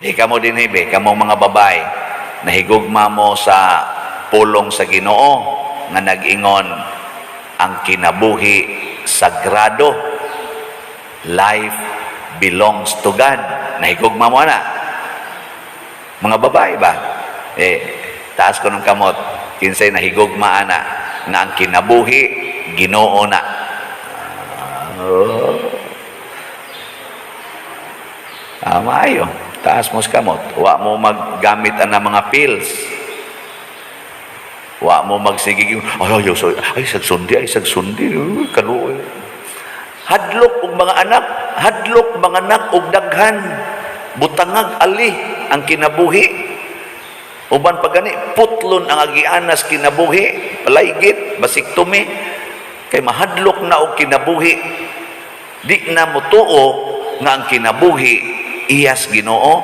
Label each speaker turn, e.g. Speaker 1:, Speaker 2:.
Speaker 1: Kamo din hibe, kamo mga babay, nahigugma mo sa pulong sa Ginoo nga nag-ingon ang kinabuhi sagrado. Life belongs to God. Nahigugma mo na. Mga babay ba? Taas ko ng kamot. Kinsay nahigugma na nga ang kinabuhi Ginoo na. Maayo. Taas mo sa kamot. Wa mo maggamit ang mga pills. Wa mo magsigig. Ay, sagsundi. Kaluoy. Hadlok og mga anak og daghan. Butangag ali ang kinabuhi. Uban pa gani, putlon ang agianas kinabuhi. Palaygit, basiktomi. Kay mahadlok na og kinabuhi. Di na mo tuo nga ang kinabuhi iyas Ginoo